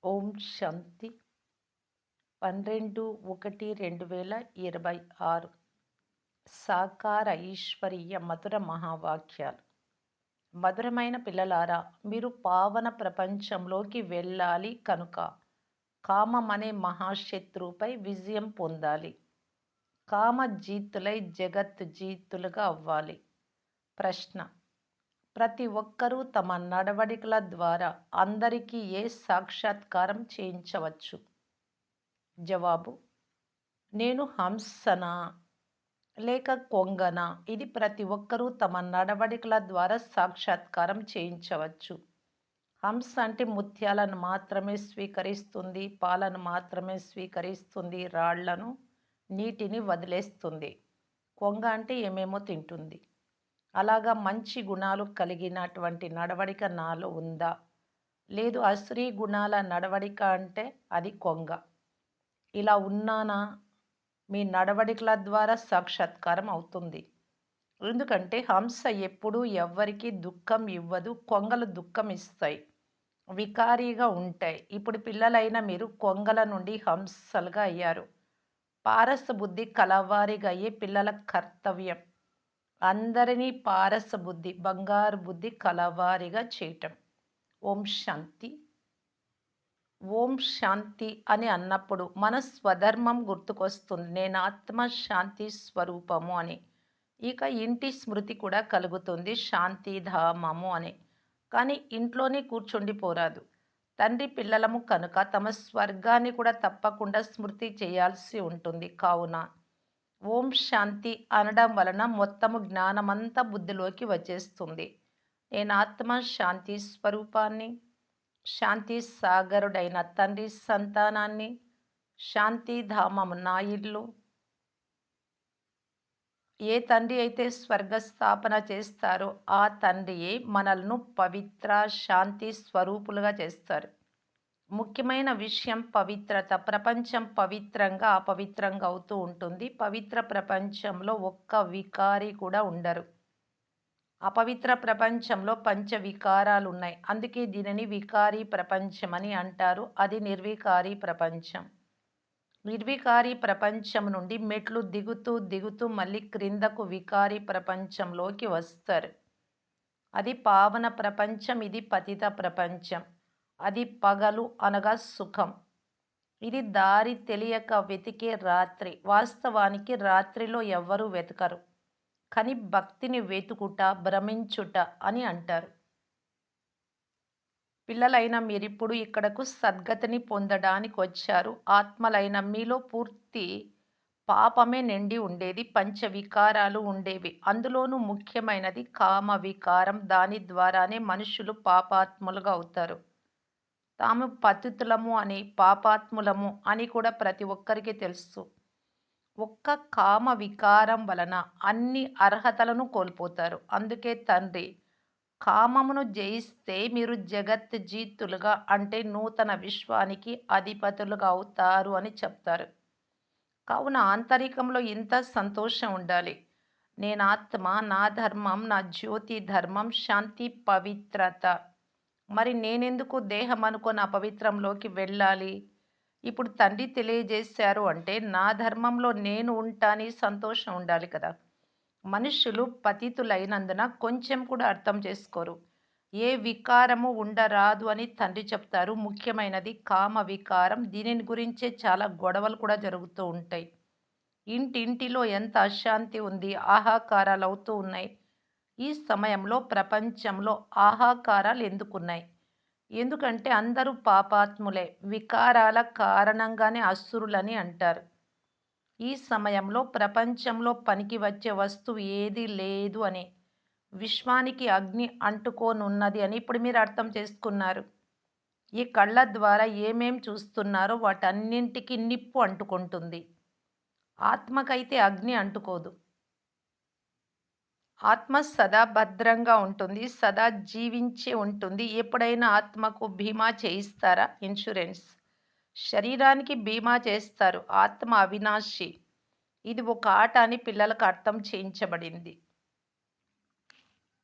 ఓం శాంతి 12/1/2026 సాకార ఈశ్వరీయ మధుర మహావాక్యాలు. మధురమైన పిల్లలారా, మీరు పావన ప్రపంచంలోకి వెళ్ళాలి కనుక కామం అనే మహాశత్రువుపై విజయం పొందాలి. కామ జీతులై జగత్ జీతులుగా అవ్వాలి. ప్రశ్న: ప్రతి ఒక్కరూ తమ నడవడికల ద్వారా అందరికీ ఏ సాక్షాత్కారం చేయించవచ్చు? జవాబు: నేను హంసనా లేక కొంగనా? ఇది ప్రతి ఒక్కరూ తమ నడవడికల ద్వారా సాక్షాత్కారం చేయించవచ్చు. హంస అంటే ముత్యాలను మాత్రమే స్వీకరిస్తుంది, పాలను మాత్రమే స్వీకరిస్తుంది, రాళ్లను, నీటిని వదిలేస్తుంది. కొంగ అంటే ఏమేమో తింటుంది. అలాగా మంచి గుణాలు కలిగినటువంటి నడవడిక నాలో ఉందా? లేదు, అశ్రీ గుణాల నడవడిక అంటే అది కొంగ. ఇలా ఉన్నానా? మీ నడవడికల ద్వారా సాక్షాత్కారం అవుతుంది. ఎందుకంటే హంస ఎప్పుడూ ఎవ్వరికీ దుఃఖం ఇవ్వదు, కొంగలు దుఃఖం ఇస్తాయి, వికారీగా ఉంటాయి. ఇప్పుడు పిల్లలైన మీరు కొంగల నుండి హంసలుగా అయ్యారు. పారస బుద్ధి కలవారిగా అయ్యే పిల్లల కర్తవ్యం అందరినీ పారస బుద్ధి, బంగారు బుద్ధి కలవారిగా చేయటం. ఓం శాంతి. ఓం శాంతి అని అన్నప్పుడు మన స్వధర్మం గుర్తుకొస్తుంది. నేను ఆత్మ శాంతి స్వరూపము అని. ఇక ఇంటి స్మృతి కూడా కలుగుతుంది, శాంతిధామము అని. కానీ ఇంట్లోనే కూర్చుండిపోరాదు. తండ్రి పిల్లలము కనుక తమ స్వర్గాన్ని కూడా తప్పకుండా స్మృతి చేయాల్సి ఉంటుంది. కావున ఓం శాంతి అనడం వలన మొత్తము జ్ఞానమంతా బుద్ధిలోకి వచ్చేస్తుంది. నేను ఆత్మ శాంతి స్వరూపాన్ని, శాంతి సాగరుడైన తండ్రి సంతానాన్ని, శాంతిధామము నా ఇల్లు. ఏ తండ్రి అయితే స్వర్గస్థాపన చేస్తారో ఆ తండ్రియే మనల్ని పవిత్ర శాంతి స్వరూపులుగా చేస్తారు. ముఖ్యమైన విషయం పవిత్రత. ప్రపంచం పవిత్రంగా అపవిత్రంగా అవుతూ ఉంటుంది. పవిత్ర ప్రపంచంలో ఒక్క వికారి కూడా ఉండరు. అపవిత్ర ప్రపంచంలో పంచ వికారాలు ఉన్నాయి. అందుకే దీనిని వికారీ ప్రపంచం అని అంటారు. అది నిర్వికారీ ప్రపంచం. నిర్వికారీ ప్రపంచం నుండి మెట్లు దిగుతూ దిగుతూ మళ్ళీ క్రిందకు వికారీ ప్రపంచంలోకి వస్తారు. అది పావన ప్రపంచం, ఇది పతిత ప్రపంచం. అది పగలు అనగా సుఖం. ఇది దారి తెలియక వెతికే రాత్రి. వాస్తవానికి రాత్రిలో ఎవ్వరూ వెతకరు, కానీ భక్తిని వెతుకుట, భ్రమించుట అని అంటారు. పిల్లలైన మీరిప్పుడు ఇక్కడకు సద్గతిని పొందడానికి వచ్చారు. ఆత్మలైన మీలో పూర్తి పాపమే నిండి ఉండేది, పంచవికారాలు ఉండేవి. అందులోనూ ముఖ్యమైనది కామ వికారం. దాని ద్వారానే మనుషులు పాపాత్ములుగా అవుతారు. తాము పతితులము అని, పాపాత్ములము అని కూడా ప్రతి ఒక్కరికి తెలుసు. ఒక్క కామ వికారం వలన అన్ని అర్హతలను కోల్పోతారు. అందుకే తండ్రి కామమును జయిస్తే మీరు జగత్ జీతులుగా అంటే నూతన విశ్వానికి అధిపతులుగా అవుతారు అని చెప్తారు. కావున ఆంతరికంలో ఇంత సంతోషం ఉండాలి. నేను ఆత్మ, నా ధర్మం, నా జ్యోతి ధర్మం శాంతి పవిత్రత. మరి నేనెందుకు దేహం అనుకున్న అపవిత్రంలోకి వెళ్ళాలి? ఇప్పుడు తండ్రి తెలియజేశారు అంటే నా ధర్మంలో నేను ఉంటాని సంతోషం ఉండాలి కదా. మనుషులు పతితులైనందున కొంచెం కూడా అర్థం చేసుకోరు. ఏ వికారము ఉండరాదు అని తండ్రి చెప్తారు. ముఖ్యమైనది కామ వికారం. దీనిని గురించే చాలా గొడవలు కూడా జరుగుతూ ఉంటాయి. ఇంటింటిలో ఎంత అశాంతి ఉంది, ఆహాకారాలు అవుతూ ఉన్నాయి. ఈ సమయంలో ప్రపంచంలో ఆహాకారాలు ఎందుకున్నాయి? ఎందుకంటే అందరూ పాపాత్ములే. వికారాల కారణంగానే అసురులని అంటారు. ఈ సమయంలో ప్రపంచంలో పనికి వచ్చే వస్తువు ఏదీ లేదు అని, విశ్వానికి అగ్ని అంటుకోనున్నది అని ఇప్పుడు మీరు అర్థం చేసుకున్నారు. ఈ కళ్ళ ద్వారా ఏమేం చూస్తున్నారో వాటన్నింటికి నిప్పు అంటుకుంటుంది. ఆత్మకైతే అగ్ని అంటుకోదు. ఆత్మ సదా భద్రంగా ఉంటుంది, సదా జీవించే ఉంటుంది. ఎప్పుడైనా ఆత్మకు బీమా చేయిస్తారా? ఇన్సూరెన్స్. శరీరానికి బీమా చేస్తారు. ఆత్మ అవినాశి. ఇది ఒక ఆట అని పిల్లలకు అర్థం చేయించబడింది.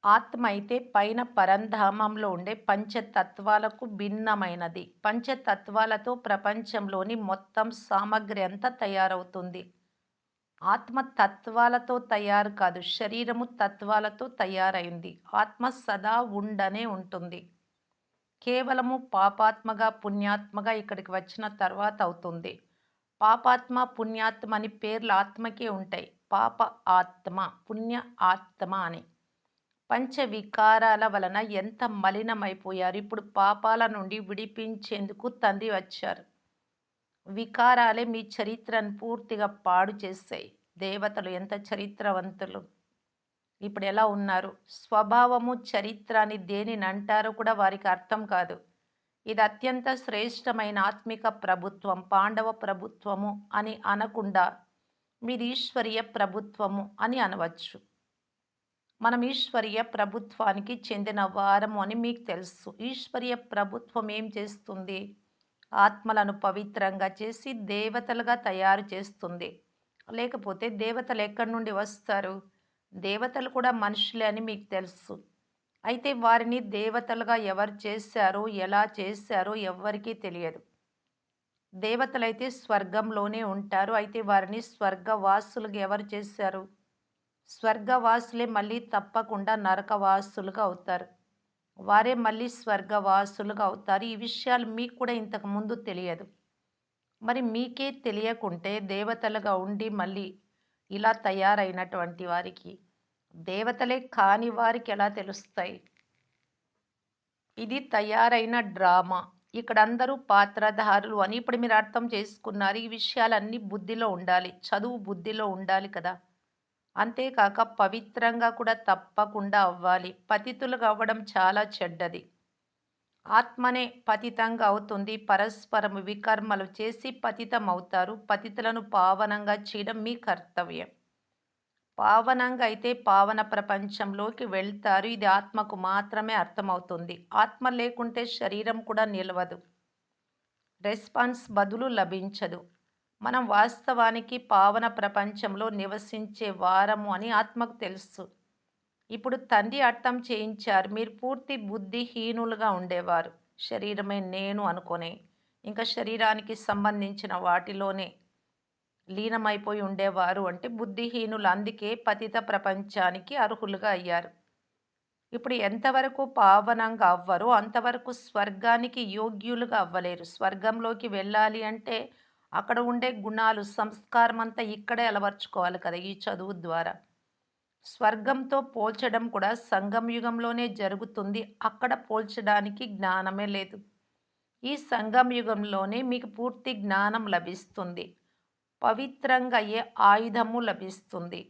ఆత్మ అయితే పైన పరంధామంలో ఉండే పంచతత్వాలకు భిన్నమైనది. పంచతత్వాలతో ప్రపంచంలోని మొత్తం సామగ్రి అంతా తయారవుతుంది. ఆత్మ తత్వాలతో తయారు కాదు. శరీరము తత్వాలతో తయారైంది. ఆత్మ సదా ఉండనే ఉంటుంది. కేవలము పాపాత్మగా, పుణ్యాత్మగా ఇక్కడికి వచ్చిన తర్వాత అవుతుంది. పాపాత్మ, పుణ్యాత్మ అని పేర్లు ఆత్మకే ఉంటాయి. పాప ఆత్మ, పుణ్య ఆత్మ అని. పంచ వికారాల వలన ఎంత మలినమైపోయారు. ఇప్పుడు పాపాల నుండి విడిపించేందుకు తండ్రి వచ్చారు. వికారాలే మీ చరిత్రను పూర్తిగా పాడు చేశాయి. దేవతలు ఎంత చరిత్రవంతులు. ఇప్పుడు ఎలా ఉన్నారు? స్వభావము, చరిత్ర అని దేనినంటారో కూడా వారికి అర్థం కాదు. ఇది అత్యంత శ్రేష్టమైన ఆత్మిక ప్రభుత్వం. పాండవ ప్రభుత్వము అని అనకుండా మీది ఈశ్వరీయ ప్రభుత్వము అని అనవచ్చు. మనం ఈశ్వరీయ ప్రభుత్వానికి చెందిన వారము అని మీకు తెలుసు. ఈశ్వరీయ ప్రభుత్వం ఏం చేస్తుంది? ఆత్మలను పవిత్రంగా చేసి దేవతలుగా తయారు చేస్తుంది. లేకపోతే దేవతలు ఎక్కడి నుండి వస్తారు? దేవతలు కూడా మనుషులే అని మీకు తెలుసు. అయితే వారిని దేవతలుగా ఎవరు చేశారో, ఎలా చేశారో ఎవ్వరికీ తెలియదు. దేవతలైతే స్వర్గంలోనే ఉంటారు. అయితే వారిని స్వర్గవాసులుగా ఎవరు చేశారు? స్వర్గవాసులే మళ్ళీ తప్పకుండా నరకవాసులుగా అవుతారు. వారే మళ్ళీ స్వర్గవాసులుగా అవుతారు. ఈ విషయాలు మీకు కూడా ఇంతకు ముందు తెలియదు. మరి మీకే తెలియకుంటే దేవతలుగా ఉండి మళ్ళీ ఇలా తయారైనటువంటి వారికి, దేవతలే కాని వారికి ఎలా తెలుస్తాయి? ఇది తయారైన డ్రామా. ఇక్కడ అందరూ పాత్రధారులు అని ఇప్పుడు మీరు అర్థం చేసుకున్నారు. ఈ విషయాలన్నీ బుద్ధిలో ఉండాలి. చదువు బుద్ధిలో ఉండాలి కదా! అంతేకాక పవిత్రంగా కూడా తప్పకుండా అవ్వాలి. పతితులుగా అవ్వడం చాలా చెడ్డది. ఆత్మనే పతితంగా అవుతుంది. పరస్పరము వికర్మలు చేసి పతితమవుతారు. పతితులను పావనంగా చేయడం మీ కర్తవ్యం. పావనంగా అయితే పావన ప్రపంచంలోకి వెళ్తారు. ఇది ఆత్మకు మాత్రమే అర్థమవుతుంది. ఆత్మ లేకుంటే శరీరం కూడా నిలవదు. రెస్పాన్స్ బదులు లభించదు. మనం వాస్తవానికి పావన ప్రపంచంలో నివసించే వారము అని ఆత్మకు తెలుసు. ఇప్పుడు తండ్రి అర్థం చేయించారు. మీరు పూర్తి బుద్ధిహీనులుగా ఉండేవారు. శరీరమే నేను అనుకుని, ఇంకా శరీరానికి సంబంధించిన వాటిలోనే లీనమైపోయి ఉండేవారు అంటే బుద్ధిహీనులు. అందుకే పతిత ప్రపంచానికి అర్హులుగా అయ్యారు. ఇప్పుడు ఎంతవరకు పావనంగా అవ్వరో అంతవరకు స్వర్గానికి యోగ్యులుగా అవ్వలేరు. స్వర్గంలోకి వెళ్ళాలి అంటే అక్కడ ఉండే గుణాలు, సంస్కారం అంతా ఇక్కడే అలవర్చుకోవాలి కదా! ఈ చదువు ద్వారా. స్వర్గంతో పోల్చడం కూడా సంగమ యుగంలోనే జరుగుతుంది. అక్కడ పోల్చడానికి జ్ఞానమే లేదు. ఈ సంగమ యుగంలోనే మీకు పూర్తి జ్ఞానం లభిస్తుంది. పవిత్రంగా అయ్యే ఆయుధము లభిస్తుంది.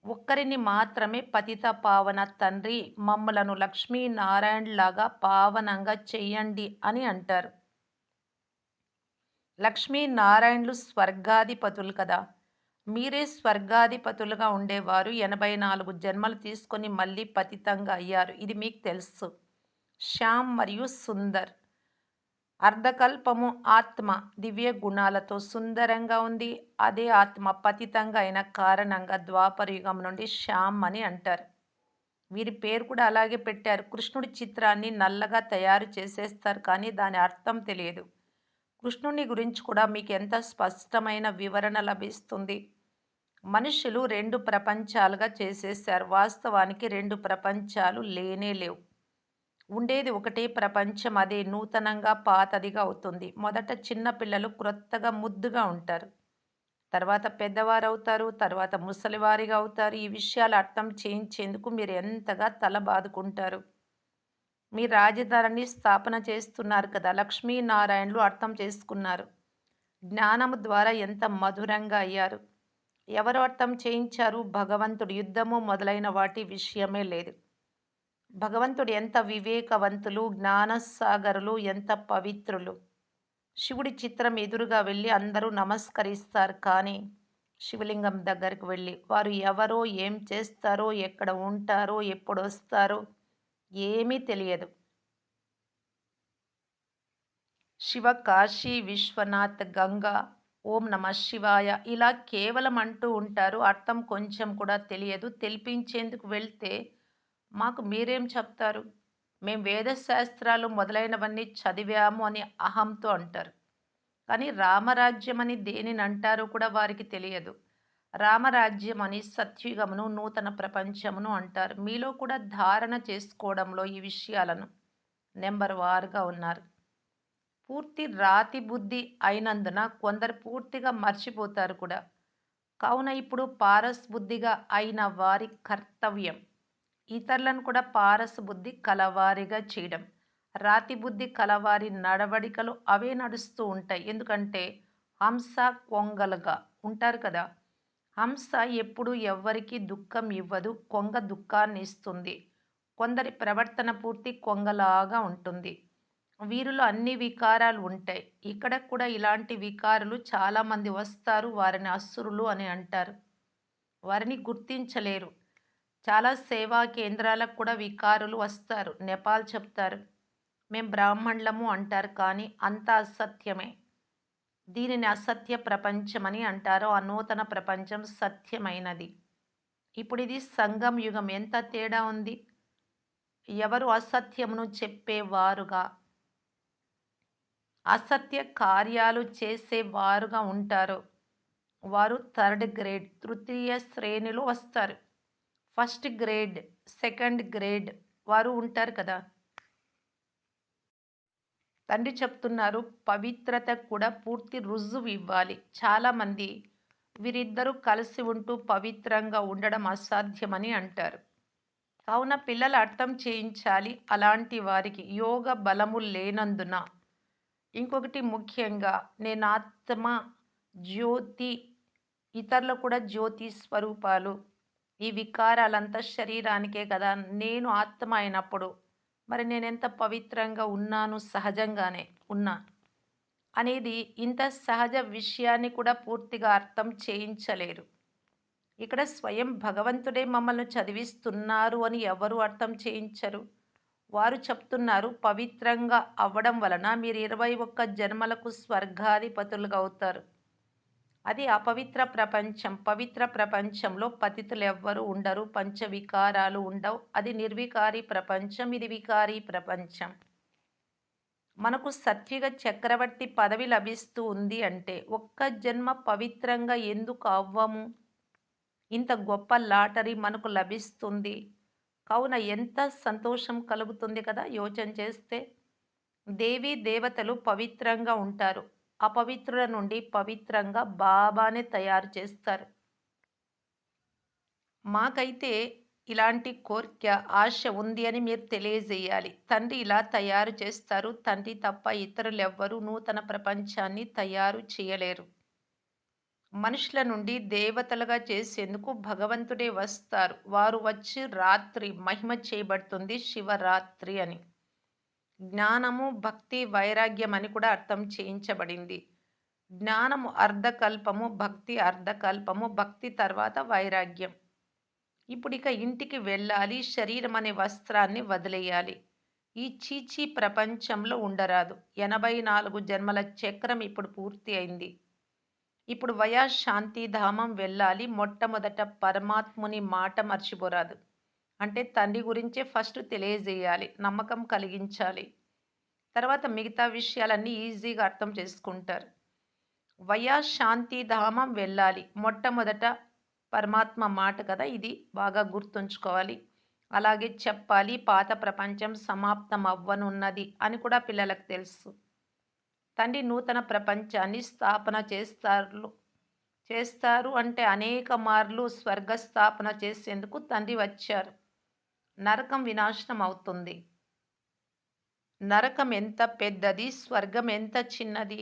ఒక్కరిని మాత్రమే పతిత పావన తండ్రి మమ్మలను లక్ష్మీనారాయణలాగా పావనంగా చెయ్యండి అని అంటారు. లక్ష్మీనారాయణులు స్వర్గాధిపతులు కదా! మీరే స్వర్గాధిపతులుగా ఉండేవారు. 84 జన్మలు తీసుకొని మళ్ళీ పతితంగా అయ్యారు. ఇది మీకు తెలుసు. శ్యామ్ మరియు సుందర్. అర్ధకల్పము ఆత్మ దివ్య గుణాలతో సుందరంగా ఉంది. అదే ఆత్మ పతితంగా అయిన కారణంగా ద్వాపర యుగం నుండి శ్యామ్ అని అంటారు. వీరి పేరు కూడా అలాగే పెట్టారు. కృష్ణుడి చిత్రాన్ని నల్లగా తయారు చేసేస్తారు కానీ దాని అర్థం తెలియదు. కృష్ణుని గురించి కూడా మీకు ఎంత స్పష్టమైన వివరణ లభిస్తుంది. మనుషులు 2 ప్రపంచాలుగా చేసేశారు. వాస్తవానికి 2 ప్రపంచాలు లేనే లేవు. ఉండేది ఒకటే ప్రపంచం. అదే నూతనంగా పాతదిగా అవుతుంది. మొదట చిన్న పిల్లలు క్రొత్తగా ముద్దుగా ఉంటారు. తర్వాత పెద్దవారవుతారు. తర్వాత ముసలివారిగా అవుతారు. ఈ విషయాలు అర్థం చేయించేందుకు మీరు ఎంతగా తల బాదుకుంటారు. మీ రాజధానిని స్థాపన చేస్తున్నారు కదా! లక్ష్మీనారాయణులు అర్థం చేసుకున్నారు. జ్ఞానము ద్వారా ఎంత మధురంగా అయ్యారు. ఎవరు అర్థం చేయించారు? భగవంతుడు. యుద్ధము మొదలైన వాటి విషయమే లేదు. భగవంతుడు ఎంత వివేకవంతులు, జ్ఞానసాగరులు, ఎంత పవిత్రులు. శివుడి చిత్రం ఎదురుగా వెళ్ళి అందరూ నమస్కరిస్తారు. కానీ శివలింగం దగ్గరికి వెళ్ళి వారు ఎవరో, ఏం చేస్తారో, ఎక్కడ ఉంటారో, ఎప్పుడొస్తారో ఏమీ తెలియదు. శివ కాశీ విశ్వనాథ్ గంగా ఓం నమ శివాయ ఇలా కేవలం అంటూ ఉంటారు. అర్థం కొంచెం కూడా తెలియదు. తెలిపించేందుకు వెళ్తే మాకు మీరేం చెప్తారు? మేము వేద శాస్త్రాలు మొదలైనవన్నీ చదివాము అని అహంతో అంటారు. కానీ రామరాజ్యం అని దేనినంటారో కూడా వారికి తెలియదు. రామరాజ్యం అని సత్యుగమును, నూతన ప్రపంచమును అంటారు. మీలో కూడా ధారణ చేసుకోవడంలో ఈ విషయాలను నంబర్ వారుగా ఉన్నారు. పూర్తి రాతి బుద్ధి అయినందున కొందరు పూర్తిగా మర్చిపోతారు కూడా. కావున ఇప్పుడు పారస్ బుద్ధిగా అయిన వారి కర్తవ్యం ఇతరులను కూడా పారస్ బుద్ధి కలవారిగా చేయడం. రాతి బుద్ధి కలవారి నడవడికలు అవే నడుస్తూ ఉంటాయి. ఎందుకంటే హంస కొంగలుగా ఉంటారు కదా! హంస ఎప్పుడు ఎవ్వరికీ దుఃఖం ఇవ్వదు. కొంగ దుఃఖాన్ని ఇస్తుంది. కొందరి ప్రవర్తన పూర్తి కొంగలాగా ఉంటుంది. వీరిలో అన్ని వికారాలు ఉంటాయి. ఇక్కడ కూడా ఇలాంటి వికారులు చాలామంది వస్తారు. వారిని అసురులు అని అంటారు. వారిని గుర్తించలేరు. చాలా సేవా కేంద్రాలకు కూడా వికారులు వస్తారు. నెపాల్ చెప్తారు. మేం బ్రాహ్మణులము అంటారు. కానీ అంతా అసత్యమే. దీనిని అసత్య ప్రపంచమని అంటారు. ఆ నూతన ప్రపంచం సత్యమైనది. ఇప్పుడిది సంగం యుగం. ఎంత తేడా ఉంది? ఎవరు అసత్యమును చెప్పేవారుగా, అసత్య కార్యాలు చేసేవారుగా ఉంటారో, వారు థర్డ్ గ్రేడ్, తృతీయ శ్రేణిలో వస్తారు. ఫస్ట్ గ్రేడ్, సెకండ్ గ్రేడ్ వారు ఉంటారు కదా! తండ్రి చెప్తున్నారు పవిత్రతకు కూడా పూర్తి రుజువు ఇవ్వాలి. చాలామంది వీరిద్దరూ కలిసి ఉంటూ పవిత్రంగా ఉండడం అసాధ్యమని అంటారు. కావున పిల్లలు అర్థం చేయించాలి అలాంటి వారికి యోగ బలము లేనందున. ఇంకొకటి ముఖ్యంగా నేను ఆత్మ, జ్యోతి, ఇతరులు కూడా జ్యోతి స్వరూపాలు. ఈ వికారాలంతా శరీరానికే కదా! నేను ఆత్మ అయినప్పుడు మరి నేనెంత పవిత్రంగా ఉన్నాను సహజంగానే ఉన్నా. అనేది ఇంత సహజ విషయాన్ని కూడా పూర్తిగా అర్థం చేయించలేరు. ఇక్కడ స్వయం భగవంతుడే మమ్మల్ని చదివిస్తున్నారు అని ఎవరు అర్థం చేయించరు. వారు చెప్తున్నారు పవిత్రంగా అవ్వడం వలన మీరు 21 జన్మలకు స్వర్గాధిపతులుగా అవుతారు. అది అపవిత్ర ప్రపంచం. పవిత్ర ప్రపంచంలో పతితులెవ్వరూ ఉండరు. పంచవికారాలు ఉండవు. అది నిర్వికారి ప్రపంచం. ఇది వికారీ ప్రపంచం. మనకు సత్యుగ చక్రవర్తి పదవి లభిస్తూ ఉంది అంటే ఒక్క జన్మ పవిత్రంగా ఎందుకు అవ్వము? ఇంత గొప్ప లాటరీ మనకు లభిస్తుంది. కావున ఎంత సంతోషం కలుగుతుంది కదా! యోచన చేస్తే. దేవీ దేవతలు పవిత్రంగా ఉంటారు. అపవిత్రుల నుండి పవిత్రంగా బాబానే తయారు చేస్తారు. మాకైతే ఇలాంటి కోరిక, ఆశ ఉంది అని మీరు తెలియజేయాలి. తండ్రి ఇలా తయారు చేస్తారు. తండ్రి తప్ప ఇతరులెవ్వరూ నూతన ప్రపంచాన్ని తయారు చేయలేరు. మనుషుల నుండి దేవతలుగా చేసేందుకు భగవంతుడే వస్తారు. వారు వచ్చి రాత్రి మహిమ చేయబడుతుంది శివరాత్రి అని. జ్ఞానము, భక్తి, వైరాగ్యం అని కూడా అర్థం చేయించబడింది. జ్ఞానము అర్ధకల్పము, భక్తి అర్ధకల్పము, భక్తి తర్వాత వైరాగ్యం. ఇప్పుడిక ఇంటికి వెళ్ళాలి. శరీరం అనే వస్త్రాన్ని వదిలేయాలి. ఈ చీచీ ప్రపంచంలో ఉండరాదు. 84 జన్మల చక్రం ఇప్పుడు పూర్తి అయింది. ఇప్పుడు వయా శాంతిధామం వెళ్ళాలి. మొట్టమొదట పరమాత్ముని మాట మర్చిపోరాదు. అంటే తండ్రి గురించే ఫస్ట్ తెలియజేయాలి. నమ్మకం కలిగించాలి. తర్వాత మిగతా విషయాలన్నీ ఈజీగా అర్థం చేసుకుంటారు. వయా శాంతిధామం వెళ్ళాలి. మొట్టమొదట పరమాత్మ మాట కదా! ఇది బాగా గుర్తుంచుకోవాలి. అలాగే చెప్పాలి. పాత ప్రపంచం సమాప్తం అవ్వనున్నది అని కూడా పిల్లలకు తెలుసు. తండ్రి నూతన ప్రపంచాన్ని స్థాపన చేస్తారు అంటే అనేక మార్లు స్వర్గ స్థాపన చేసేందుకు తండ్రి వచ్చారు. నరకం వినాశనం అవుతుంది. నరకం ఎంత పెద్దది, స్వర్గం ఎంత చిన్నది.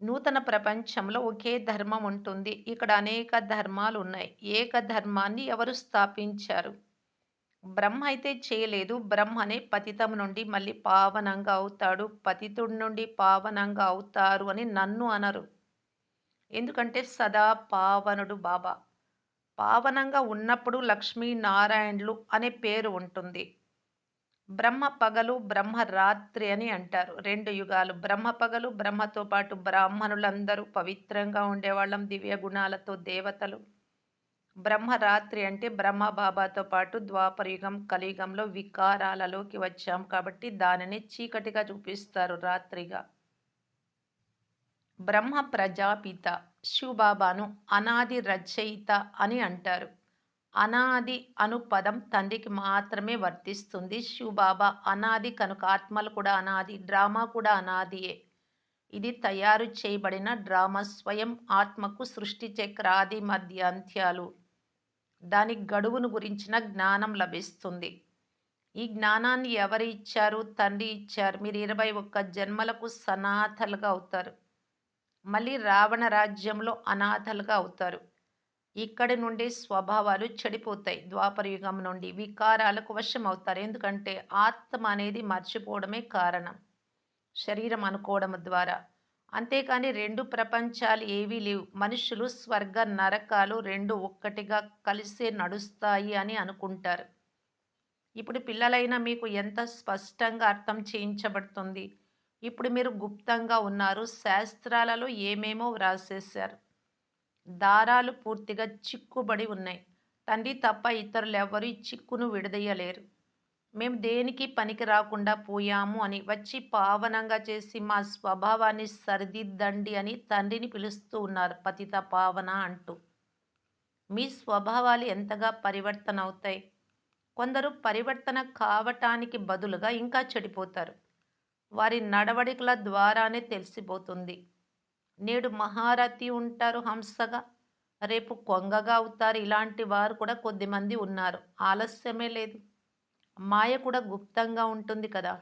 నూతన ప్రపంచంలో ఒకే ధర్మం ఉంటుంది. ఇక్కడ అనేక ధర్మాలు ఉన్నాయి. ఏక ధర్మాన్ని ఎవరు స్థాపించారు? బ్రహ్మ అయితే చేయలేదు. బ్రహ్మనే పతితం నుండి మళ్ళీ పావనంగా అవుతాడు. పతితుడి నుండి పావనంగా అవుతారు అని నన్ను అనరు. ఎందుకంటే సదా పావనుడు బాబా. పావనంగా ఉన్నప్పుడు లక్ష్మీనారాయణులు అనే పేరు ఉంటుంది. బ్రహ్మ పగలు, బ్రహ్మ రాత్రి అని అంటారు. 2 యుగాలు. బ్రహ్మ పగలు, బ్రహ్మతో పాటు బ్రాహ్మణులందరూ పవిత్రంగా ఉండేవాళ్ళం దివ్య గుణాలతో దేవతలు. బ్రహ్మరాత్రి అంటే బ్రహ్మబాబాతో పాటు ద్వాపరయుగం, కలియుగంలో వికారాలలోకి వచ్చాం కాబట్టి దానిని చీకటిగా చూపిస్తారు రాత్రిగా. బ్రహ్మ ప్రజాపిత శివబాబాను అనాది రచయిత అని అంటారు. అనాది అను పదం తండ్రికి మాత్రమే వర్తిస్తుంది. శివబాబా అనాది కనుక ఆత్మలు కూడా అనాది, డ్రామా కూడా అనాదియే. ఇది తయారు చేయబడిన డ్రామా స్వయం ఆత్మకు సృష్టి చక్ర ఆది మధ్య అంత్యాలు, దాని గడువును గురించిన జ్ఞానం లభిస్తుంది. ఈ జ్ఞానాన్ని ఎవరు ఇచ్చారు? తండ్రి ఇచ్చారు. మీరు 21 జన్మలకు సనాథలుగా అవుతారు. మళ్ళీ రావణ రాజ్యంలో అనాథలుగా అవుతారు. ఇక్కడి నుండి స్వభావాలు చెడిపోతాయి. ద్వాపర యుగం నుండి వికారాలకు వశమవుతారు. ఎందుకంటే ఆత్మ అనేది మర్చిపోవడమే కారణం. శరీరం అనుకోవడం ద్వారా. అంతేకాని 2 ప్రపంచాలు ఏవీ లేవు. మనుషులు స్వర్గ, నరకాలు 2 ఒక్కటిగా కలిసే నడుస్తాయి అని అనుకుంటారు. ఇప్పుడు పిల్లలైన మీకు ఎంత స్పష్టంగా అర్థం చేయించబడుతుంది. ఇప్పుడు మీరు గుప్తంగా ఉన్నారు. శాస్త్రాలలో ఏమేమో వ్రాసేశారు. దారాలు పూర్తిగా చిక్కుబడి ఉన్నాయి. తండ్రి తప్ప ఇతరులెవ్వరూ ఈ చిక్కును విడదీయలేరు. మేము దేనికి పనికి రాకుండా పోయాము అని వచ్చి పావనంగా చేసి మా స్వభావాన్ని సరిదిద్దండి అని తండ్రిని పిలుస్తూ ఉన్నారు పతిత పావన అంటూ. మీ స్వభావాలు ఎంతగా పరివర్తన అవుతాయి. కొందరు పరివర్తన కావటానికి బదులుగా ఇంకా చెడిపోతారు. వారి నడవడికల ద్వారానే తెలిసిపోతుంది. నేడు మహారథి ఉంటారు హంసగా, రేపు కొంగగా అవుతారు. ఇలాంటి వారు కూడా కొద్దిమంది ఉన్నారు. ఆలస్యమే లేదు. మాయ కూడా గుప్తంగా ఉంటుంది కదా.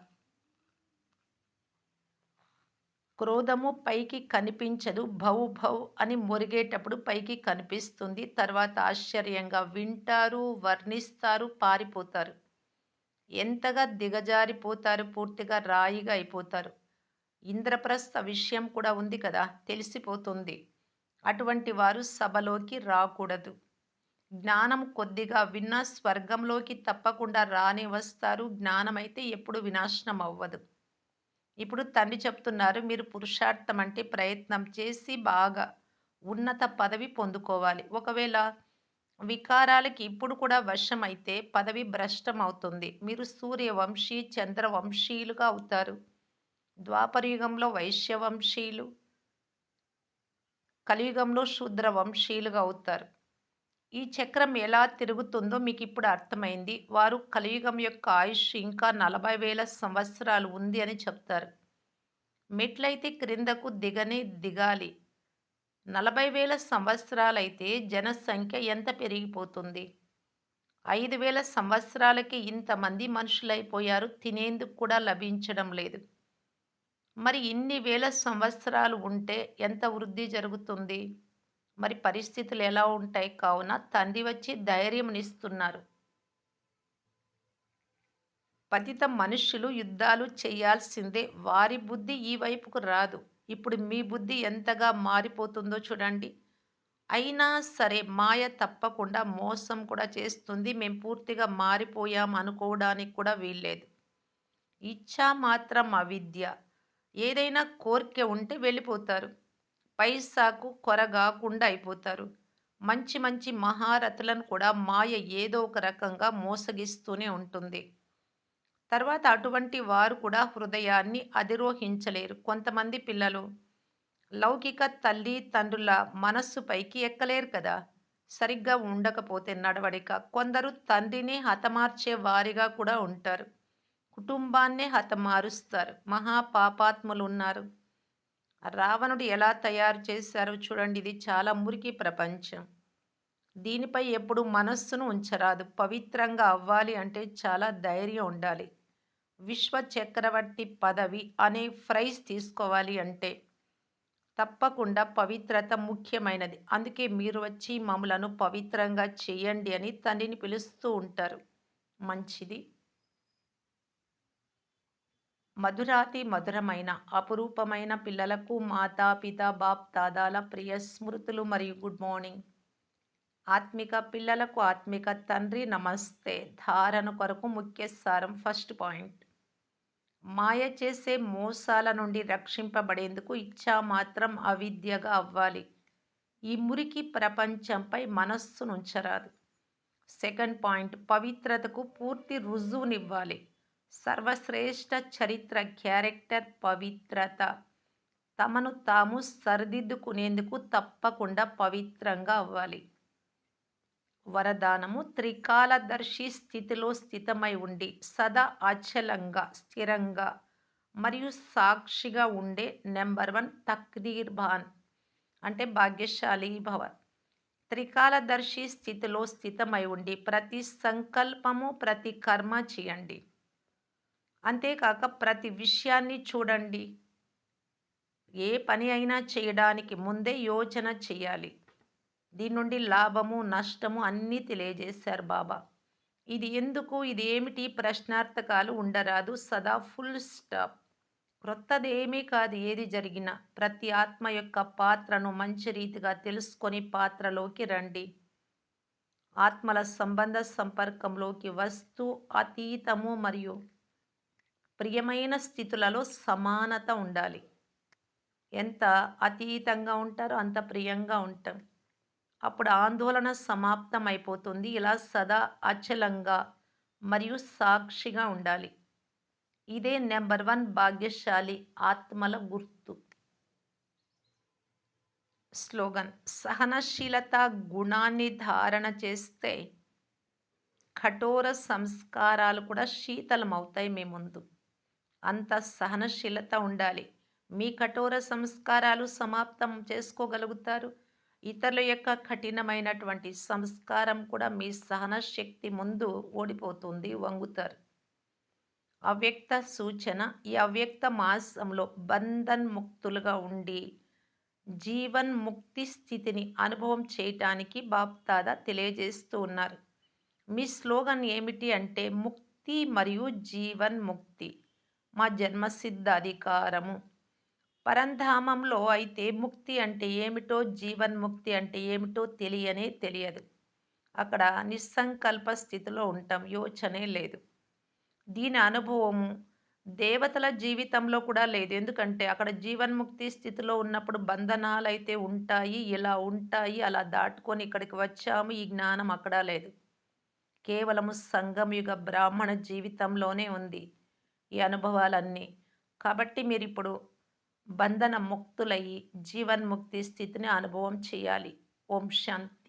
క్రోధము పైకి కనిపించదు. భౌ భౌ అని మొరిగేటప్పుడు పైకి కనిపిస్తుంది. తర్వాత ఆశ్చర్యంగా వింటారు, వర్ణిస్తారు, పారిపోతారు. ఎంతగా దిగజారిపోతారు, పూర్తిగా రాయిగా అయిపోతారు. ఇంద్రప్రస్థ విషయం కూడా ఉంది కదా, తెలిసిపోతుంది. అటువంటి వారు సభలోకి రాకూడదు. జ్ఞానం కొద్దిగా విన్నా స్వర్గంలోకి తప్పకుండా రానే వస్తారు. జ్ఞానమైతే ఎప్పుడు వినాశనం అవ్వదు. ఇప్పుడు తండ్రి చెప్తున్నారు, మీరు పురుషార్థం అంటే ప్రయత్నం చేసి బాగా ఉన్నత పదవి పొందుకోవాలి. ఒకవేళ వికారాలకి ఇప్పుడు కూడా వశమైతే పదవి భ్రష్టం అవుతుంది. మీరు సూర్యవంశీ, చంద్రవంశీయులుగా అవుతారు. ద్వాపరయుగంలో వైశ్యవంశీయులు, కలియుగంలో శూద్రవంశీయులుగా అవుతారు. ఈ చక్రం ఎలా తిరుగుతుందో మీకు ఇప్పుడు అర్థమైంది. వారు కలియుగం యొక్క ఆయుష్ ఇంకా 40,000 సంవత్సరాలు ఉంది అని చెప్తారు. మెట్లయితే క్రిందకు దిగనే దిగాలి. 40,000 సంవత్సరాలైతే జనసంఖ్య ఎంత పెరిగిపోతుంది? 5,000 సంవత్సరాలకి ఇంతమంది మనుషులైపోయారు. తినేందుకు కూడా లభించడం లేదు. మరి ఇన్ని వేల సంవత్సరాలు ఉంటే ఎంత వృద్ధి జరుగుతుంది? మరి పరిస్థితులు ఎలా ఉంటాయి? కావున తండ్రి వచ్చి ధైర్యంనిస్తున్నారు. పతిత మనుష్యులు యుద్ధాలు చేయాల్సిందే. వారి బుద్ధి ఈ వైపుకు రాదు. ఇప్పుడు మీ బుద్ధి ఎంతగా మారిపోతుందో చూడండి. అయినా సరే మాయ తప్పకుండా మోసం కూడా చేస్తుంది. మేము పూర్తిగా మారిపోయాం అనుకోవడానికి కూడా వీల్లేదు. ఇచ్చా మాత్రం అవిద్య. ఏదైనా కోరిక ఉంటే వెళ్ళిపోతారు. పైసాకు కొరగాకుండా అయిపోతారు. మంచి మంచి మహారథులను కూడా మాయ ఏదో ఒక రకంగా మోసగిస్తూనే ఉంటుంది. తర్వాత అటువంటి వారు కూడా హృదయాన్ని అధిరోహించలేరు. కొంతమంది పిల్లలు లౌకిక తల్లి తండ్రుల మనస్సు పైకి ఎక్కలేరు కదా. సరిగ్గా ఉండకపోతే నడవడిక. కొందరు తండ్రిని హతమార్చే వారిగా కూడా ఉంటారు. కుటుంబాన్నే హతమారుస్తారు. మహా పాపాత్ములు ఉన్నారు. రావణుడు ఎలా తయారు చేశారో చూడండి. ఇది చాలా మురికి ప్రపంచం. దీనిపై ఎప్పుడు మనస్సును ఉంచరాదు. పవిత్రంగా అవ్వాలి అంటే చాలా ధైర్యం ఉండాలి. విశ్వ చక్రవర్తి పదవి అనే ప్రైజ్ తీసుకోవాలి అంటే తప్పకుండా పవిత్రత ముఖ్యమైనది. అందుకే మీరు వచ్చి మమ్మలను పవిత్రంగా చేయండి అని తండ్రిని పిలుస్తూ ఉంటారు. మంచిది. మధురాతి మధురమైన అపురూపమైన పిల్లలకు మాతాపిత బాప్ దాదాల ప్రియ స్మృతులు మరియు గుడ్ మార్నింగ్. ఆత్మిక పిల్లలకు ఆత్మిక తండ్రి నమస్తే. ధారణ కొరకు ముఖ్య సారం. ఫస్ట్ పాయింట్, మాయ చేసే మోసాల నుండి రక్షింపబడేందుకు ఇచ్ఛా మాత్రం అవిద్యగా అవ్వాలి. ఈ మురికి ప్రపంచంపై మనస్సునుంచరాదు. సెకండ్ పాయింట్ పవిత్రతకు పూర్తి రుజువునివ్వాలి. సర్వశ్రేష్ఠ చరిత్ర క్యారెక్టర్ పవిత్రత. తమను తాము సరిదిద్దుకునేందుకు తప్పకుండా పవిత్రంగా అవ్వాలి. వరదానము త్రికాలదర్శి స్థితిలో స్థితమై ఉండి సదా అచలంగా, స్థిరంగా మరియు సాక్షిగా ఉండే నెంబర్ 1 తక్దీర్బాన్ అంటే భాగ్యశాలి భవ. త్రికాలదర్శి స్థితిలో స్థితమై ఉండి ప్రతి సంకల్పము, ప్రతి కర్మ చేయండి. అంతేకాక ప్రతి విషయాన్ని చూడండి. ఏ పని అయినా చేయడానికి ముందే యోచన చేయాలి. దీని నుండి లాభము, నష్టము అన్నీ తెలియజేశారు బాబా. ఇది ఎందుకు, ఇది ఏమిటి ప్రశ్నార్థకాలు ఉండరాదు. సదా ఫుల్ స్టాప్. క్రొత్తది ఏమీ కాదు ఏది జరిగినా. ప్రతి ఆత్మ యొక్క పాత్రను మంచి రీతిగా తెలుసుకొని పాత్రలోకి రండి. ఆత్మల సంబంధ సంపర్కంలోకి వస్తూ అతీతము మరియు ప్రియమైన స్థితులలో సమానత ఉండాలి. ఎంత అతీతంగా ఉంటారో అంత ప్రియంగా ఉంటాం. అప్పుడు ఆందోళన సమాప్తమైపోతుంది. ఇలా సదా అచలంగా మరియు సాక్షిగా ఉండాలి. ఇదే నెంబర్ 1 భాగ్యశాలి ఆత్మల గుర్తు. స్లోగన్ సహనశీలత గుణాన్ని ధారణ చేస్తే కఠోర సంస్కారాలు కూడా శీతలమవుతాయి మీ ముందు. అంత సహనశీలత ఉండాలి. మీ కఠోర సంస్కారాలు సమాప్తం చేసుకోగలుగుతారు. ఇతరుల యొక్క కఠినమైనటువంటి సంస్కారం కూడా మీ సహన శక్తి ముందు ఓడిపోతుంది, వంగుతారు. అవ్యక్త సూచన ఈ అవ్యక్త మాసంలో బంధన్ ముక్తులుగా ఉండి జీవన్ ముక్తి స్థితిని అనుభవం చేయటానికి బాప్దాదా తెలియజేస్తూ ఉన్నారు. మీ స్లోగన్ ఏమిటి అంటే ముక్తి మరియు జీవన్ ముక్తి మా జన్మసిద్ధ అధికారము. పరంధామంలో అయితే ముక్తి అంటే ఏమిటో, జీవన్ముక్తి అంటే ఏమిటో తెలియనే తెలియదు. అక్కడ నిస్సంకల్ప స్థితిలో ఉంటాం, యోచనే లేదు. దీని అనుభవము దేవతల జీవితంలో కూడా లేదు. ఎందుకంటే అక్కడ జీవన్ముక్తి స్థితిలో ఉన్నప్పుడు బంధనాలైతే ఉంటాయి, ఇలా ఉంటాయి, అలా దాటుకొని ఇక్కడికి వచ్చాము. ఈ జ్ఞానం అక్కడ లేదు. కేవలము సంగమయుగ బ్రాహ్మణ జీవితంలోనే ఉంది ఈ అనుభవాలన్నీ. కాబట్టి మీరిప్పుడు బంధన ముక్తులయ్యి జీవన్ముక్తి స్థితిని అనుభవం చేయాలి. ఓం శాంతి.